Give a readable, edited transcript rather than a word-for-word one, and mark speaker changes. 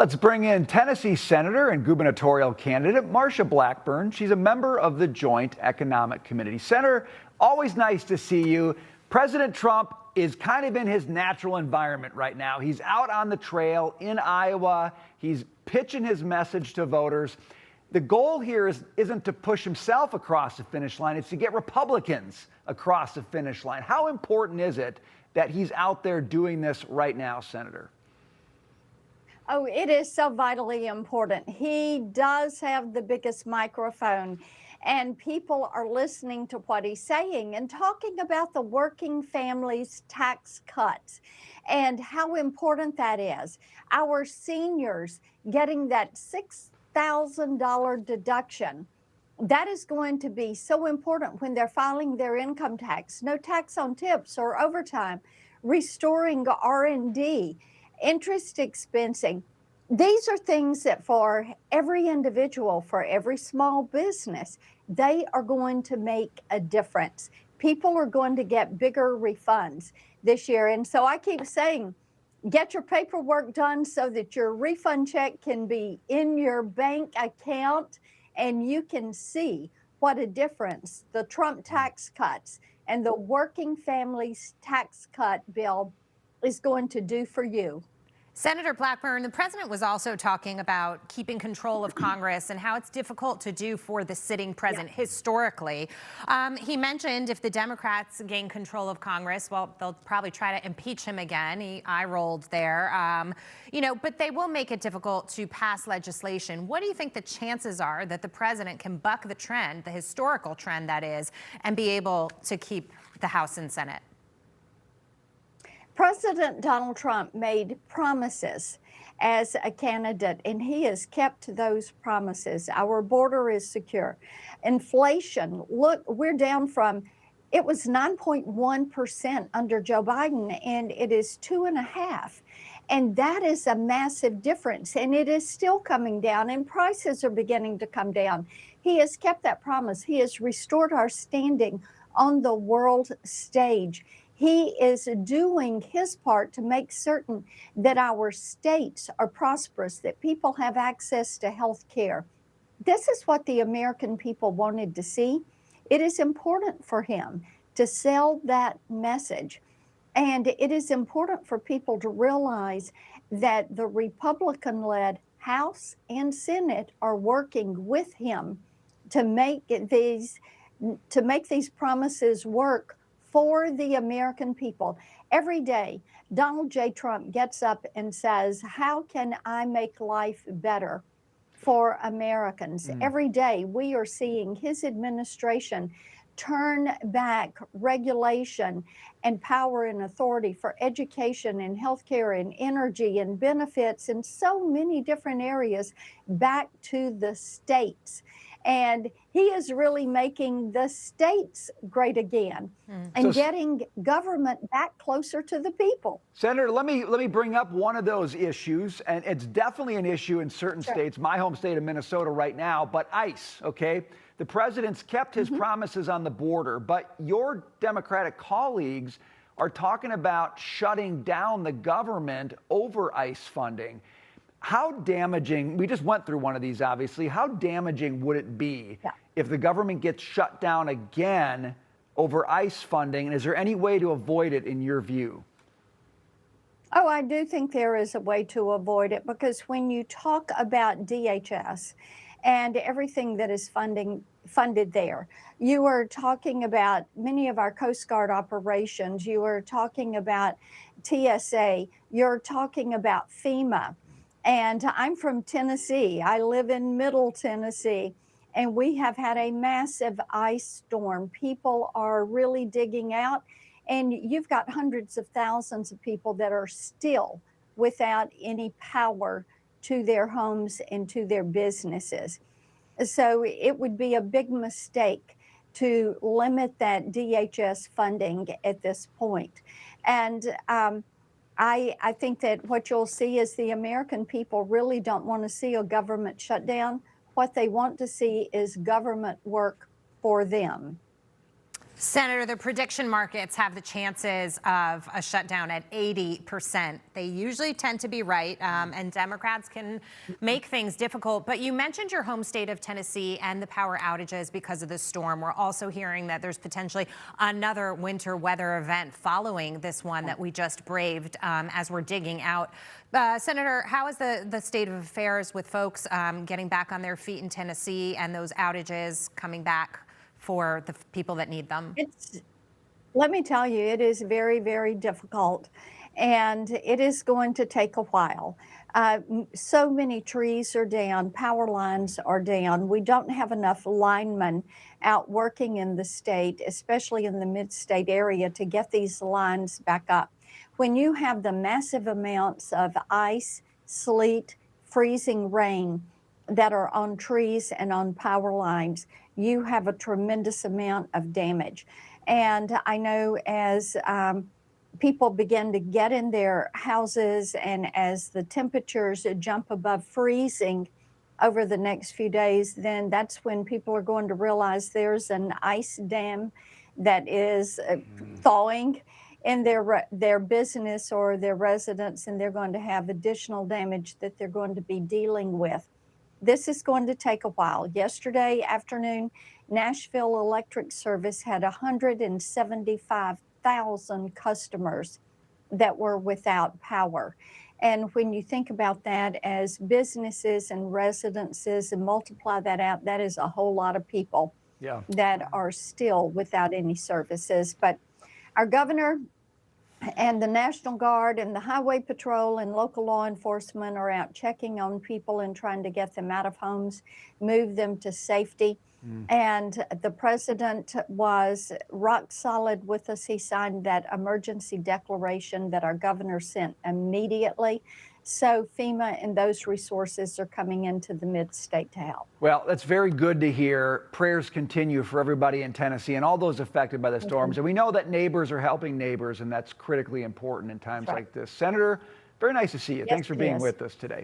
Speaker 1: Let's bring in Tennessee Senator and gubernatorial candidate Marsha Blackburn. She's a member of the Joint Economic Committee. Senator, always nice to see you. President Trump is kind of in his natural environment right now. He's out on the trail in Iowa. He's pitching his message to voters. The goal here isn't to push himself across the finish line. It's to get Republicans across the finish line. How important is it that he's out there doing this right now, Senator?
Speaker 2: Oh, it is so vitally important. He does have the biggest microphone, and people are listening to what he's saying and talking about the working families tax cuts and how important that is. Our seniors getting that $6,000 deduction. That is going to be so important when they're filing their income tax. No tax on tips or overtime, restoring R&D, interest expensing. These are things that for every individual, for every small business, they are going to make a difference. People are going to get bigger refunds this year. And so I keep saying, get your paperwork done so that your refund check can be in your bank account and you can see what a difference the Trump tax cuts and the working families tax cut bill is going to do for you.
Speaker 3: Senator Blackburn, the president was also talking about keeping control of Congress and how it's difficult to do for the sitting president historically. He mentioned if the Democrats gain control of Congress, well, they'll probably try to impeach him again. He eye-rolled there. But they will make it difficult to pass legislation. What do you think the chances are that the president can buck the trend, the historical trend that is, and be able to keep the House and Senate?
Speaker 2: President Donald Trump made promises as a candidate, and he has kept those promises. Our border is secure. Inflation, look, we're down from, it was 9.1% under Joe Biden, and it is 2.5%. And that is a massive difference, and it is still coming down, and prices are beginning to come down. He has kept that promise. He has restored our standing on the world stage. He is doing his part to make certain that our states are prosperous, that people have access to health care. This is what the American people wanted to see. It is important for him to sell that message. And it is important for people to realize that the Republican-led House and Senate are working with him to make these promises work for the American people. Every day, Donald J. Trump gets up and says, how can I make life better for Americans? Every day, we are seeing his administration turn back regulation and power and authority for education and healthcare and energy and benefits in so many different areas back to the states. And he is really making the states great again and getting government back closer to the people.
Speaker 1: Senator, let me bring up one of those issues, and it's definitely an issue in certain states, my home state of Minnesota right now, but ICE, okay? The president's kept his promises on the border, but your Democratic colleagues are talking about shutting down the government over ICE funding. How damaging, we just went through one of these obviously, how damaging would it be if the government gets shut down again over ICE funding? And is there any way to avoid it in your view?
Speaker 2: Oh, I do think there is a way to avoid it, because when you talk about DHS and everything that is funded there, you are talking about many of our Coast Guard operations, you are talking about TSA, you're talking about FEMA. And I'm from Tennessee. I live in Middle Tennessee, and we have had a massive ice storm. People are really digging out, and you've got hundreds of thousands of people that are still without any power to their homes and to their businesses. So it would be a big mistake to limit that DHS funding at this point. And I think that what you'll see is the American people really don't want to see a government shutdown. What they want to see is government work for them.
Speaker 3: Senator, the prediction markets have the chances of a shutdown at 80%. They usually tend to be right, and Democrats can make things difficult. But you mentioned your home state of Tennessee and the power outages because of the storm. We're also hearing that there's potentially another winter weather event following this one that we just braved as we're digging out. Senator, how is the state of affairs with folks getting back on their feet in Tennessee and those outages coming back for the people that need them?
Speaker 2: Let me tell you, it is very, very difficult, and it is going to take a while. So many trees are down, power lines are down. We don't have enough linemen out working in the state, especially in the mid-state area, to get these lines back up. When you have the massive amounts of ice, sleet, freezing rain that are on trees and on power lines, you have a tremendous amount of damage. And I know as people begin to get in their houses and as the temperatures jump above freezing over the next few days, then that's when people are going to realize there's an ice dam that is thawing in their business or their residence, and they're going to have additional damage that they're going to be dealing with. This is going to take a while. Yesterday afternoon, Nashville Electric Service had 175,000 customers that were without power. And when you think about that as businesses and residences and multiply that out, that is a whole lot of people that are still without any services. But our governor and the National Guard and the Highway Patrol and local law enforcement are out checking on people and trying to get them out of homes, move them to safety. And the president was rock solid with us. He signed that emergency declaration that our governor sent immediately. So FEMA and those resources are coming into the mid-state to help.
Speaker 1: Well, that's very good to hear. Prayers continue for everybody in Tennessee and all those affected by the storms. And we know that neighbors are helping neighbors, and that's critically important in times like this. Senator, very nice to see you.
Speaker 2: Yes,
Speaker 1: Thanks for being
Speaker 2: is.
Speaker 1: with us today.